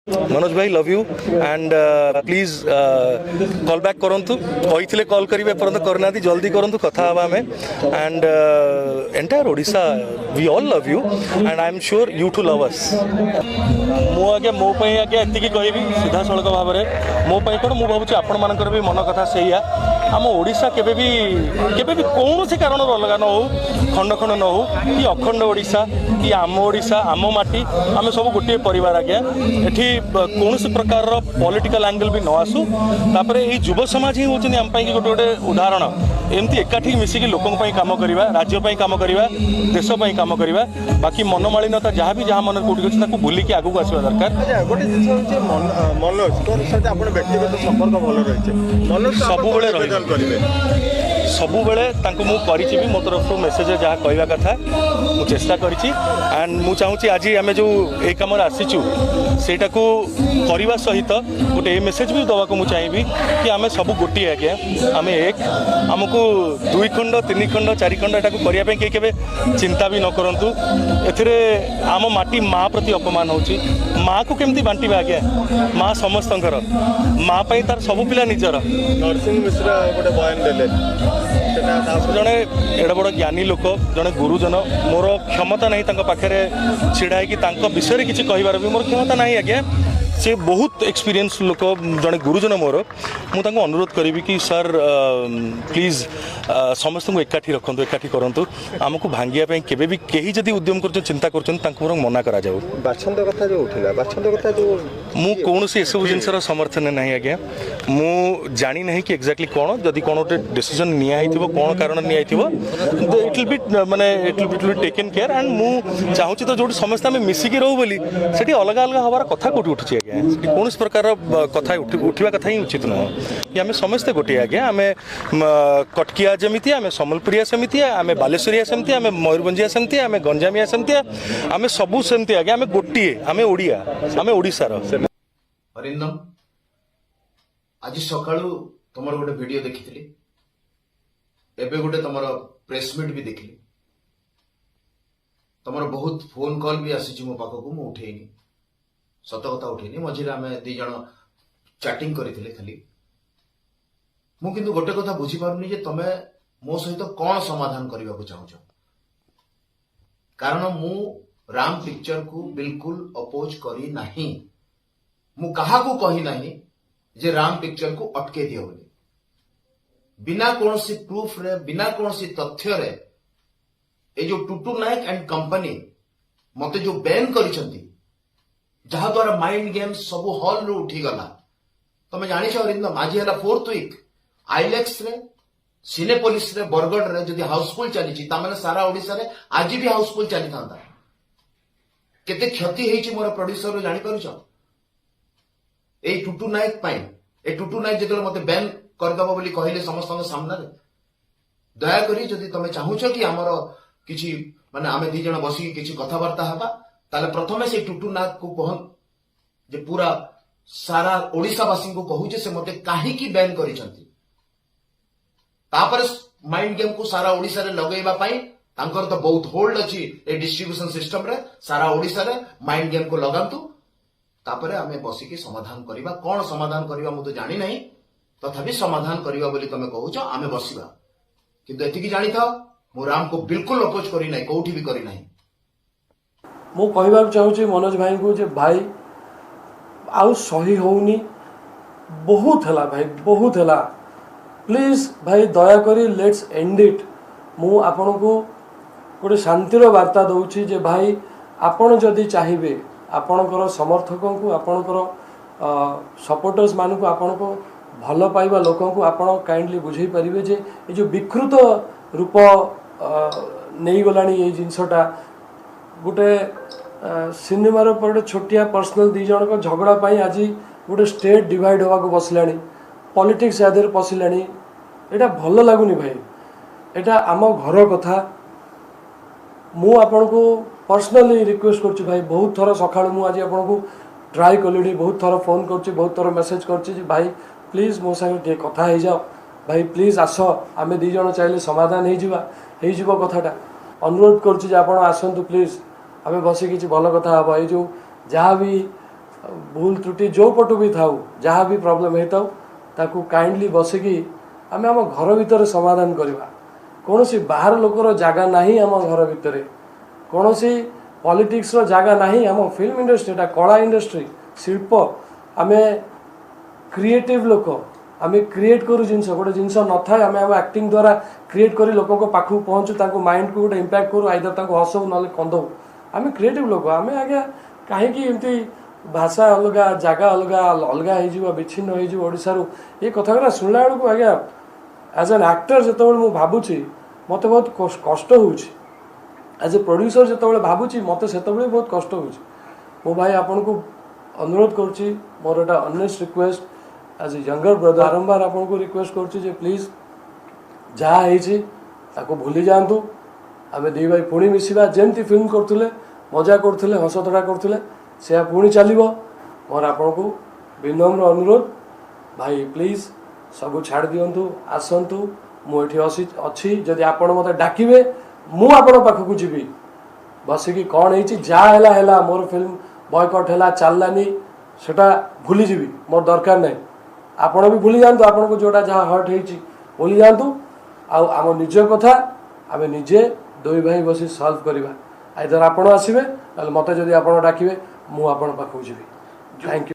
मनोज भाई love you and please call back करंतु कही कॉल करेंगे एपर्तंत करना जल्दी करंतु कथा हवा में and entire Odisha we all love you and I am sure you too love us मु आगे मो आगे एति कहबी सीधा सड़क भाव में मो कौन मुझे भावुँ आपण मानकर भी मन कथा से आम ओडिशा केबे भी कौन से कारण अलग न हो खंड खंड न हो कि अखंड ओडिशा कि आम ओडिशा आम माटी आम सब गोटे परिवार आज्ञा एठी कौन प्रकार पॉलिटिकल एंगल भी न आसू तापर ये युव समाज ही होती आम गोटे गोटे उदाहरण एमती एकाठी मिसिकी लोकों काम करवा राज्य काम करवा देश काम करवा बाकी मनमालिनता जहाँ भी जहाँ मन कौटी अच्छे भूलिकी आगू आसवा दरकार गोटे जिन मनोज सहित आप व्यक्तिगत संपर्क भल रही सब बेले मु करी मो तरफ मेसेज जहाँ कहवा कथा मु चेष्टा करी एंड मु चाहूँगी आज आम जो ये कम आसीचु सेटा को करने सहित गोटे मेसेज भी दवा को मुझे चाहिए कि आम सब गोटे आज्ञा आम एक आमको 2 खंड 3 खंड 4 खंड एटा करने कई के चिंता भी न करूँ एथिरे आम माटी माँ प्रति अपमान होची माँ को केमती बांटिबा आज्ञा माँ समस्तंकर माँ पाई तार सब पिला निजर नरसिंह मिश्र गोटे बयान देले जड़े एड बड़ ज्ञानी लोक जड़े गुरुजन मोर क्षमता नहीं पाखे छिड़ा है विषय किसी कहबार भी मोर क्षमता नहीं आज्ञा से बहुत एक्सपीरियंस लोक जड़े गुरुजन मोर मुझे अनुरोध करी कि सर प्लीज समस्त को एकाठी रखु एकाठी करूँ आमको भांगिया केबे भी कहीं जदि उद्यम कर चिंता कर मना करा जाऊ बाछंद कथा जो उठिला बाछंद कथा जो मु कौन सी एसबू जिनसर समर्थन नहीं आज्ञा मु जानी नहीं कि एक्जाक्टली कौन जदि कौन गोटे डिसीजन निया कौन कारण निया इट विल बी माने it will be taken care and मु चाहूँगी तो जो समस्त आम मिसिकी रहू बोली से अलग अलग हबार कथा कौटी उठुची आज्ञा कौन प्रकार कथा उठा कथा ही उचित नुह कि आम समस्ते गोटे आज्ञा आम कटकिया जमीती आम सम्बलपुरिया सेमती आम बालेश्वरिया सेमती आम मयूरभंजिया सेमती आम गंजामिया सेमती आम सबू सेमती आज्ञा आम गोटे आम ओडिया आम ओडिशार अरिंदम आज सकाळु तुमर गोटे वीडियो देखी एबे गोटे तुमर प्रेस मीट भी देखली तुमर बहुत फोन कॉल भी आसी मो पाखक मु उठेनी सत कथा उठेनी मझे आम दी जन चैटिंग करते खाली मु किंतु गोटे कथा बुझी पारुनी जे तमे मो सहित कौन समाधान करने को चाहूच कारण मु राम पिक्चर को बिल्कुल अपोज करी नहीं मु कहा को कही नहीं जे राम पिक्चर को अटके दियो बोली बिना कौन सी प्रूफ रे बिना कौन सी तथ्य रे ए जो टुटू नायक एंड कंपनी मते जो बैन करिसंती जहा द्वारा माइंड गेम सब हॉल रू उठी गला तमे जानि छ अरिंदम आज हला 4th वीक आइलेक्स रे सिनेपोलिस रे बरगढ़ रे जदी हाउसफुल चली छि ता माने सारा ओडिसा रे आज भी हाउसफुल चली थांदा केते क्षति हेछि मोर प्रोड्यूसर रो जानि पारु छ ए टुटू नायक पाई ए टुटू नायक जेतले मते बैन कर दबो बोली कहिले समस्त सामना रे दया करी जदी तमे चाहू छ कि हमर किछि माने आमे दी जण बसी किछि कथा वार्ता हबा ताले प्रथमे से टुटू नायक को कहन जे पूरा सारा ओडिसा वासी को कहू जे से मते काहे की बैन करि छथि तापर माइंड गेम को सारा ओडिसा रे लगेबा पाई तांकर तो बहुत होल्ड अछि ए डिस्ट्रीब्यूशन सिस्टम रे सारा ओडिसा रे माइंड गेम को लगांतु तापर आमे बसी के समाधान करिबा कोन समाधान करिबा मु तो जानि नहीं तथापि समाधान करिबा बोली तमे कहू छ आमे बसिबा किंतु एति की जानि था मु राम को बिल्कुल अपोज करी नहीं कोठी भी करी नहीं मु कहबा चाहूँ मनोज भाई को जे भाई आउ सही होनी बहुत है भाई बहुत है प्लीज भाई दया करी लेट्स एंड इट मु आपन को गोटे शांतिर वार्ता दउछि जे भाई आपण जदि चाहिए आपणकर समर्थक को आपणकर सपोर्टर्स मान को आपण को भल पाइबा लोक को आपण काइंडली बुझे पारिबे जे ये जो विकृत रूप नहीं गलानी ये जिनसटा गोटे सिनेमार पर छोटिया पर्सनल दी जन को झगड़ा पाई आज गोटे स्टेट डिवाइड होगा बसलानी पॉलिटिक्स यादर पशिलानी एटा भल लगुनी भाई एटा आम घर कथा मु आपन को पर्सनली रिक्वेस्ट करछि भाई बहुत थर सकाळ मु आज आपन को ट्राई कलिडी बहुत थर फोन करछि बहुत थर मेसेज करछि भाई प्लीज मो संगे कथा हो जाओ भाई प्लीज आस आमे दी जन चाहिले समाधान हो जिवो कथाटा अनुरोध करछि जे आपण आसंतु प्लीज आमे बसी किछि भल कथा हबा ए जो जहाँ भी भूल त्रुटि जो पटु भी थाउ जहाँ भी प्रॉब्लम होता ताकू काइंडली बसिकी आम आम घर भितर समाधान करवा कौन सी बाहर लोकर जगह नहीं आम घर भितर कौन सी पॉलिटिक्स रो जगह नहीं आम फिल्म इंडस्ट्री कला इंडस्ट्री शिल्प आम क्रिएटिव लोक आम क्रिएट करू जिनस गोटे जिनस न था आम आम एक्टिंग द्वारा क्रिएट कर लोक पाखु पहुँचू माइंड को गोटे इंपैक्ट करूँ आइदर हसऊ ना कंदऊ आम क्रिएटिव लोक आम आज्ञा कहीं एमती भाषा अलग जगह अलग अलग हो विच्छिन्न हो ये कथा शुणला बेलू आज्ञा एज एन एक्टर जो मुझे भावुची मत बहुत कष्ट हो एज ए प्रोड्यूसर जो भावुची मत से बहुत कष्ट हो मो भाई आपन को अनुरोध करुच्ची मोर एटा honest request as a younger brother बारंबार आपन को रिक्वेस्ट करुच्ची प्लीज जहाँ हो भूली जातु आम दी भाई पुणी मिसवा जमती फिल्म करते मजा करते हसतड़ा करते से पुणी चलो मोर आपन को विनम्र अनुरोध भाई प्लीज सब छाड़ दिंतु आसतु मुझे अच्छी जदि आपण मत डाकिबे मु आपण पाखक जी बसिकी कौन है मोर फिल्म बॉयकट है चललानी सेटा भूली जी मोर दरकार नहीं आपण भी भूली जातु आपन को जोटा जहाँ हर्ट होती भूली जातु आम निज कथा आम निजे दुई भाई बस सल्व करवा आइदर आपण आसबे ना मत जदि आप डाकिबे मु आपण पाखक जी थैंक यू।